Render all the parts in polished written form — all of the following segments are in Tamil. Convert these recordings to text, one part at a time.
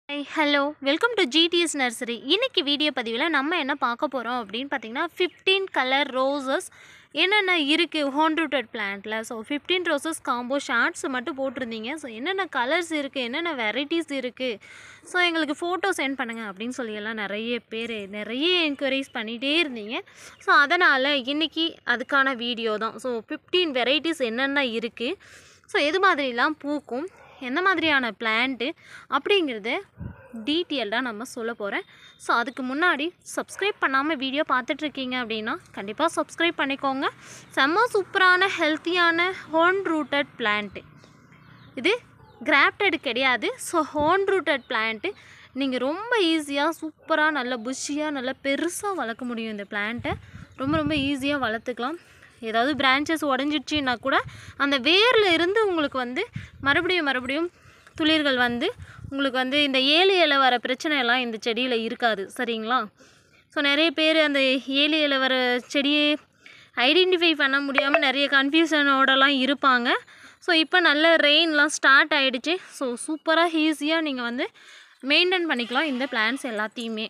Hello welcome to GDS nursery. இன்னைக்கு வீடியோ பதிவில் நம்ம என்ன பார்க்க போகிறோம் அப்படின்னு பார்த்தீங்கன்னா 15 கலர் ரோசஸ் என்னென்ன இருக்குது ஹோம் ரூட்டட் பிளான்ட்டில். ஸோ 15 ரோசஸ் காம்போ ஷார்ட்ஸ் மட்டும் போட்டிருந்தீங்க. ஸோ என்னென்ன கலர்ஸ் இருக்குது, என்னென்ன வெரைட்டிஸ் இருக்குது, ஸோ எங்களுக்கு ஃபோட்டோ சென்ட் பண்ணுங்கள் அப்படின்னு சொல்லியெல்லாம் நிறைய என்கொயரிஸ் பண்ணிகிட்டே இருந்தீங்க. ஸோ அதனால் இன்றைக்கி அதுக்கான வீடியோ தான். ஸோ 15 வெரைட்டிஸ் என்னென்ன இருக்குது, ஸோ எது மாதிரிலாம் பூக்கும், எந்த மாதிரியான பிளான்ட்டு அப்படிங்கிறத டீட்டெயில்டாக நம்ம சொல்ல போகிறேன். ஸோ அதுக்கு முன்னாடி சப்ஸ்கிரைப் பண்ணாமல் வீடியோ பார்த்துட்ருக்கீங்க அப்படின்னா கண்டிப்பாக சப்ஸ்கிரைப் பண்ணிக்கோங்க. செம்ம சூப்பரான ஹெல்த்தியான ஹோம் ரூட்டட் பிளான்ட்டு இது, கிராஃப்டட் கிடையாது. ஸோ ஹோம் ரூட்டட் பிளான்ட்டு நீங்கள் ரொம்ப ஈஸியாக சூப்பராக நல்ல புஷ்ஷியாக நல்லா பெருசாக வளர்க்க முடியும். இந்த பிளான்ட்டை ரொம்ப ஈஸியாக வளர்த்துக்கலாம். ஏதாவது பிரான்ச்சஸ் உடஞ்சிடுச்சின்னா கூட அந்த வேரில் இருந்து உங்களுக்கு வந்து மறுபடியும் துளிர்கள் வந்து உங்களுக்கு இந்த ஏழு வர பிரச்சனையெல்லாம் இந்த செடியில் இருக்காது. சரிங்களா? ஸோ நிறைய பேர் அந்த ஏழு வர செடியை ஐடென்டிஃபை பண்ண முடியாமல் நிறைய கன்ஃபியூஷனோடலாம் இருப்பாங்க. ஸோ இப்போ நல்ல ரெயின்லாம் ஸ்டார்ட் ஆகிடுச்சு. ஸோ சூப்பராக ஈஸியாக நீங்கள் மெயின்டைன் பண்ணிக்கலாம் இந்த பிளான்ஸ் எல்லாத்தையுமே.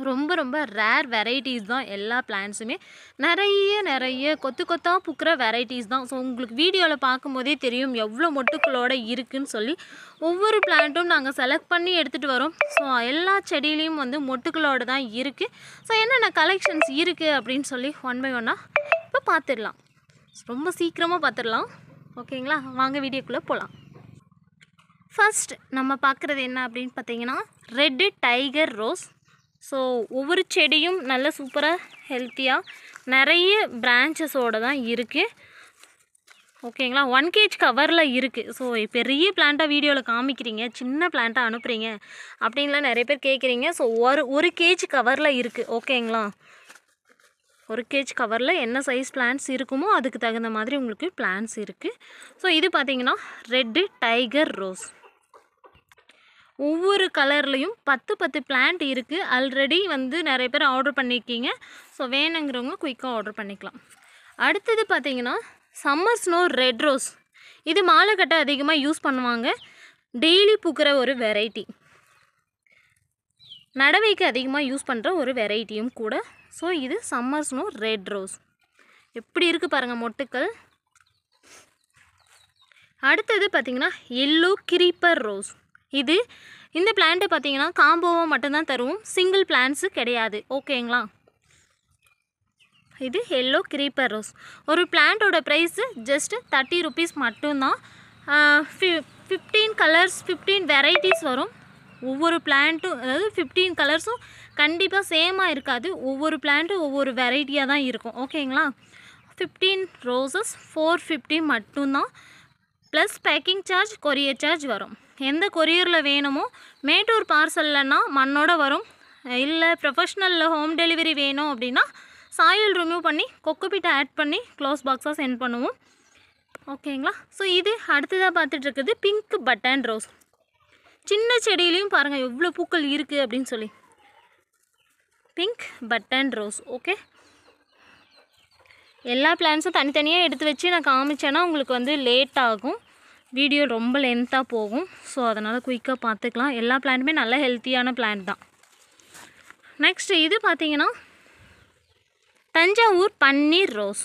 ரொம்ப ரேர் வெரைட்டிஸ் தான் எல்லா பிளான்ஸுமே. நிறைய கொத்தாக பூக்கிற வெரைட்டிஸ் தான். ஸோ உங்களுக்கு வீடியோவில் பார்க்கும்போதே தெரியும் எவ்வளோ மொட்டுக்களோடு இருக்குதுன்னு சொல்லி. ஒவ்வொரு பிளான்ட்டும் நாங்கள் செலக்ட் பண்ணி எடுத்துகிட்டு வரோம். ஸோ எல்லா செடியிலையும் மொட்டுக்களோடு தான் இருக்குது. ஸோ என்னென்ன கலெக்ஷன்ஸ் இருக்குது அப்படின்னு சொல்லி ஒன் பை ஒன்னாக இப்போ பார்த்துடலாம். ரொம்ப சீக்கிரமாக பார்த்துடலாம். ஓகேங்களா? வாங்க வீடியோக்குள்ளே போகலாம். ஃபர்ஸ்ட் நம்ம பார்க்குறது என்ன அப்படின்னு பார்த்தீங்கன்னா ரெட்டு டைகர் ரோஸ். ஸோ ஒவ்வொரு செடியும் நல்ல சூப்பராக ஹெல்த்தியாக நிறைய பிரான்ச்சஸோடு தான் இருக்குது. ஓகேங்களா? 1 kg கவரில் இருக்குது. ஸோ பெரிய பிளான்ட்டாக வீடியோவில் காமிக்கிறீங்க, சின்ன பிளான்ட்டாக அனுப்புகிறீங்க அப்படின்லாம் நிறைய பேர் கேட்குறீங்க. ஸோ ஒரு kg கவரில் இருக்குது. ஓகேங்களா? 1 kg கவரில் என்ன சைஸ் பிளான்ட்ஸ் இருக்குமோ அதுக்கு தகுந்த மாதிரி உங்களுக்கு பிளான்ட்ஸ் இருக்குது. ஸோ இது பார்த்திங்கன்னா ரெட்டு டைகர் ரோஸ். ஒவ்வொரு கலர்லேயும் 10 பிளான்ட் இருக்குது. ஆல்ரெடி நிறைய பேர் ஆர்டர் பண்ணியிருக்கீங்க. ஸோ வேணுங்கிறவங்க குயிக்காக ஆர்டர் பண்ணிக்கலாம். அடுத்தது பார்த்திங்கன்னா சம்மர் ஸ்னோ ரெட் ரோஸ். இது மாலை கட்ட அதிகமாக யூஸ் பண்ணுவாங்க. டெய்லி பூக்கிற ஒரு வெரைட்டி, நடவைக்கு அதிகமாக யூஸ் பண்ணுற ஒரு வெரைட்டியும் கூட. ஸோ இது சம்மர் ஸ்னோ ரெட் ரோஸ். எப்படி இருக்குது பாருங்கள் மொட்டுக்கள். அடுத்தது பார்த்திங்கன்னா எல்லோ கிரீப்பர் ரோஸ். இந்த பிளான்ட்டை பார்த்தீங்கன்னா காம்போவாக மட்டும்தான் தருவோம், சிங்கிள் பிளான்ட்ஸு கிடையாது. ஓகேங்களா? இது எல்லோ கிரீப்பர் ரோஸ். ஒரு பிளான்ட்டோட ப்ரைஸு ஜஸ்ட்டு 30 rupees மட்டும்தான். 15 கலர்ஸ் 15 வெரைட்டிஸ் வரும். ஒவ்வொரு பிளான்ட்டும் அதாவது 15 கலர்ஸும் கண்டிப்பாக சேமாக இருக்காது. ஒவ்வொரு பிளான்ட்டும் ஒவ்வொரு வெரைட்டியாக தான் இருக்கும். ஓகேங்களா? 15 ரோசஸ் 450 மட்டும்தான். Plus packing charge, courier charge வரும். எந்த கொரியரில் வேணுமோ, மேட்டூர் பார்சல்லன்னா மண்ணோட வரும். இல்லை ப்ரொஃபஷ்னலில் ஹோம் டெலிவரி வேணும் அப்படின்னா சாயில் ரிமூவ் பண்ணி கொக்கோபீட்டை ஆட் பண்ணி க்ளோஸ் பாக்ஸாக சென்ட் பண்ணுவோம். ஓகேங்களா? ஸோ இது அடுத்ததாக பார்த்துட்ருக்குது பிங்க் பட்டன் ரோஸ். சின்ன செடியிலையும் பாருங்கள் எவ்வளோ பூக்கள் இருக்குது அப்படின்னு சொல்லி. Pink button rose. ஓகே, எல்லா பிளான்ஸும் தனித்தனியாக எடுத்து வச்சு நான் காமிச்சேன்னா உங்களுக்கு லேட் ஆகும், வீடியோ ரொம்ப லென்த்தாக போகும். ஸோ அதனால் குயிக்காக பார்த்துக்கலாம். எல்லா பிளான்ட்டுமே நல்ல ஹெல்த்தியான பிளான்ட் தான். நெக்ஸ்ட்டு இது பார்த்திங்கன்னா தஞ்சாவூர் பன்னீர் ரோஸ்.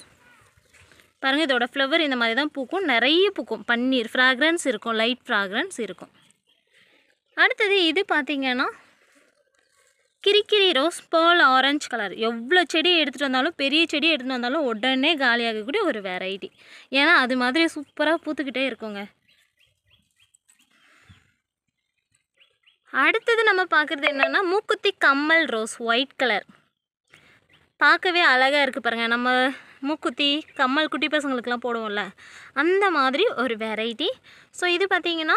பாருங்கள் இதோட ஃப்ளவர் இந்த மாதிரி தான் பூக்கும், நிறைய பூக்கும். பன்னீர் ஃப்ராக்ரன்ஸ் இருக்கும், லைட் ஃப்ராக்ரன்ஸ் இருக்கும். அடுத்தது இது பார்த்திங்கன்னா கிரிக்கிரி ரோஸ் பேர்ல் ஆரஞ்சு கலர். எவ்வளோ செடி எடுத்துகிட்டு வந்தாலும், பெரிய செடி எடுத்துகிட்டு வந்தாலும் உடனே காலியாகக்கூடிய ஒரு வெரைட்டி. ஏன்னா அது மாதிரி சூப்பராக பூத்துக்கிட்டே இருக்குங்க. அடுத்தது நம்ம பார்க்குறது என்னென்னா மூக்குத்தி கம்மல் ரோஸ். ஒயிட் கலர், பார்க்கவே அழகாக இருக்குது பாருங்கள். நம்ம மூக்குத்தி கம்மல் குட்டி பசங்களுக்கெலாம் போடுவோம்ல, அந்த மாதிரி ஒரு வெரைட்டி. ஸோ இது பார்த்திங்கன்னா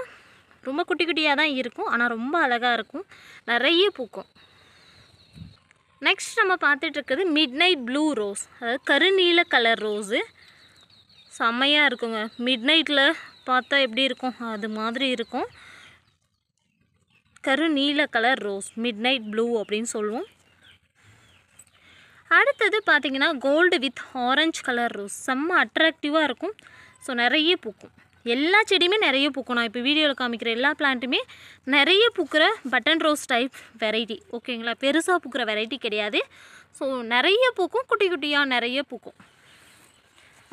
ரொம்ப குட்டியாக தான் இருக்கும், ஆனால் ரொம்ப அழகாக இருக்கும், நிறைய பூக்கும். நெக்ஸ்ட் நம்ம பார்த்துட்ருக்குது மிட் நைட் ப்ளூ ரோஸ். அதாவது கருநீல கலர் ரோஸு. செம்மையாக இருக்குங்க. மிட் நைட்டில் பார்த்தா எப்படி இருக்கும் அது மாதிரி இருக்கும். கருநீல colour rose, midnight blue அப்படின்னு சொல்லுவோம். அடுத்தது பார்த்திங்கன்னா gold with orange colour rose. செம்ம அட்ராக்டிவாக இருக்கும். ஸோ நிறைய பூக்கும். எல்லா செடியுமே நிறைய பூக்கும். நான் இப்போ வீடியோவில் காமிக்கிற எல்லா பிளான்ட்டுமே நிறைய பூக்கிற பட்டன் ரோஸ் டைப் வெரைட்டி. ஓகேங்களா, பெருசாக பூக்கிற வெரைட்டி கிடையாது. ஸோ நிறைய பூக்கும், குட்டி குட்டியாக நிறைய பூக்கும்.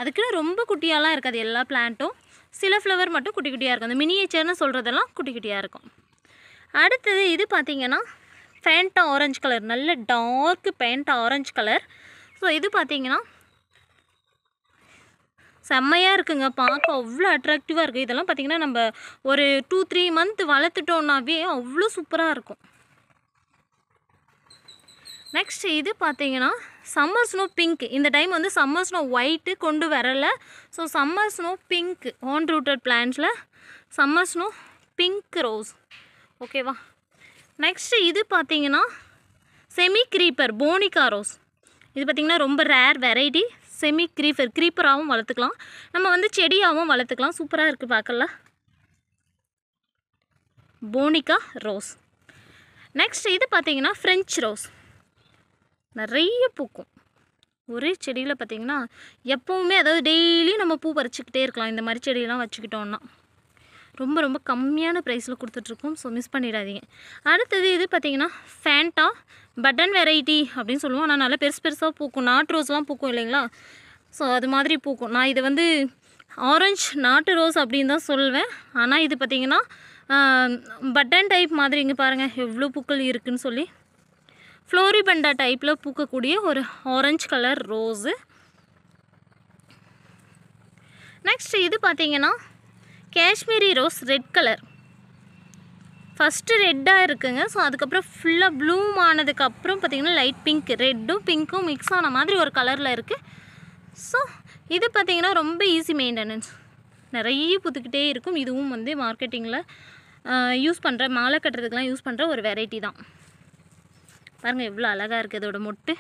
அதுக்குன்னு ரொம்ப குட்டியாலாம் இருக்காது எல்லா பிளான்ட்டும். சில ஃப்ளவர் மட்டும் குட்டி குட்டியாக இருக்கும். அந்த மினியேச்சர்னு சொல்கிறதெல்லாம் குட்டி குட்டியாக இருக்கும். அடுத்தது இது பார்த்திங்கன்னா ஃபேண்டா ஆரஞ்சு கலர், நல்ல dark Fanta orange colour. So இது பார்த்திங்கன்னா செம்மையாக இருக்குங்க, பார்க்க அவ்வளோ அட்ராக்டிவாக இருக்குது. இதெல்லாம் பார்த்திங்கன்னா நம்ம ஒரு 2-3 மந்த் வளர்த்துட்டோன்னாவே அவ்வளோ சூப்பராக இருக்கும். நெக்ஸ்ட் இது பார்த்திங்கன்னா சம்மர் ஸ்னோ பிங்க். இந்த டைம் வந்து சம்மர் ஸ்னோ ஒயிட்டு கொண்டு வரலை. So summer snow pink on rooted பிளான்ஸில் சம்மர் ஸ்னோ பிங்க் ரோஸ். ஓகேவா. நெக்ஸ்ட்டு இது பார்த்திங்கன்னா செமி க்ரீப்பர் போனிகா ரோஸ். இது பார்த்திங்கன்னா ரொம்ப ரேர் வெரைட்டி. செமி க்ரீப்பராகவும் வளர்த்துக்கலாம், நம்ம வந்து செடியாகவும் வளர்த்துக்கலாம். சூப்பராக இருக்குது பார்க்கல. போனிகா ரோஸ். நெக்ஸ்ட் இது பார்த்திங்கன்னா ஃப்ரெஞ்ச் ரோஸ். நிறைய பூக்கும் ஒரே செடியில். பார்த்திங்கன்னா எப்போவுமே, அதாவது டெய்லி நம்ம பூ பறிச்சுக்கிட்டே இருக்கலாம் இந்த மாதிரி செடியெல்லாம் வச்சுக்கிட்டோன்னா. ரொம்ப ரொம்ப கம்மியான ப்ரைஸில் கொடுத்துட்ருக்கோம். ஸோ மிஸ் பண்ணிடாதீங்க. அடுத்தது இது பார்த்திங்கன்னா ஃபேண்டா பட்டன் வெரைட்டி அப்படின்னு சொல்லுவோம். ஆனால் நல்லா பெருசாக பூக்கும். நாட்டு ரோஸ்லாம் பூக்கும் இல்லைங்களா. ஸோ அது மாதிரி பூக்கும். நான் இது வந்து ஆரஞ்சு நாட்டு ரோஸ் அப்படின்னு தான் சொல்வேன். ஆனால் இது பார்த்திங்கன்னா பட்டன் டைப் மாதிரி. இங்கே பாருங்கள் எவ்வளோ பூக்கள் இருக்குதுன்னு சொல்லி. ஃப்ளோரிபண்டா டைப்பில் பூக்கக்கூடிய ஒரு ஆரஞ்சு கலர் ரோஸு. நெக்ஸ்ட் இது பார்த்திங்கன்னா Kashmiri rose red colour. First ரெட்டாக இருக்குங்க. ஸோ அதுக்கப்புறம் ஃபுல்லாக ப்ளூம் ஆனதுக்கப்புறம் பார்த்திங்கன்னா லைட் பிங்க், ரெட்டும் பிங்க்கும் மிக்ஸ் ஆன மாதிரி ஒரு கலரில் இருக்குது. ஸோ இது பார்த்திங்கன்னா ரொம்ப ஈஸி மெயின்டெனன்ஸ், நிறைய பூத்துக்கிட்டே இருக்கும். இதுவும் வந்து மார்க்கெட்டிங்கில் யூஸ் பண்ணுற, மாலை கட்டுறதுக்கெலாம் யூஸ் பண்ணுற ஒரு வெரைட்டி தான். பாருங்கள் எவ்வளோ அழகாக இருக்குது இதோட மொட்டு.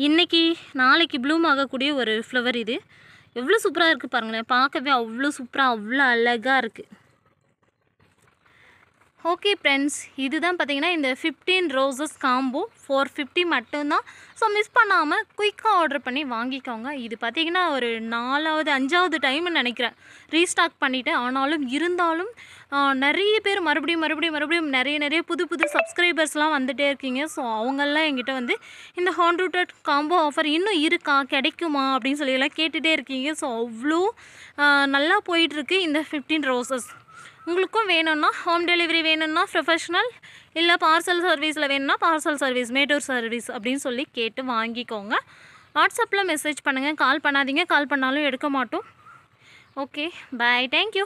இன்றைக்கி நாளைக்கு ப்ளூம் ஆகக்கூடிய ஒரு ஃப்ளவர் இது. எவ்வளோ சூப்பராக இருக்குது பாருங்களேன், பார்க்கவே அவ்வளோ சூப்பராக அவ்வளோ அழகாக இருக்குது. ஓகே ஃப்ரெண்ட்ஸ், இதுதான் பார்த்திங்கன்னா இந்த 15 ரோசஸ் காம்போ 450 மட்டும்தான். ஸோ மிஸ் பண்ணாமல் குயிக்காக ஆர்டர் பண்ணி வாங்கிக்கோங்க. இது பார்த்திங்கன்னா ஒரு 4வது 5வது டைம்னு நினைக்கிறேன் ரீஸ்டாக் பண்ணிவிட்டேன். ஆனாலும் இருந்தாலும் நிறைய பேர் மறுபடியும் நிறைய புது சப்ஸ்கிரைபர்ஸ்லாம் வந்துகிட்டே இருக்கீங்க. ஸோ அவங்கெல்லாம் என்கிட்ட வந்து இந்த ஹாண்ட் ரூட்டட் காம்போ ஆஃபர் இன்னும் இருக்கா, கிடைக்குமா அப்படின்னு சொல்லியெல்லாம் கேட்டுகிட்டே இருக்கீங்க. ஸோ அவ்வளோ நல்லா போயிட்டுருக்கு இந்த 15 ரோசஸ். உங்களுக்கும் வேணும்னா ஹோம் டெலிவரி வேணும்னா ப்ரொஃபஷ்னல், இல்லை பார்சல் சர்வீஸில் வேணும்னா பார்சல் சர்வீஸ், மேட்டூர் சர்வீஸ் அப்படின்னு சொல்லி கேட்டு வாங்கிக்கோங்க. வாட்ஸ்அப்பில் மெசேஜ் பண்ணுங்கள், கால் பண்ணாதீங்க. கால் பண்ணாலும் எடுக்க மாட்டோம். ஓகே, பாய், தேங்க்யூ.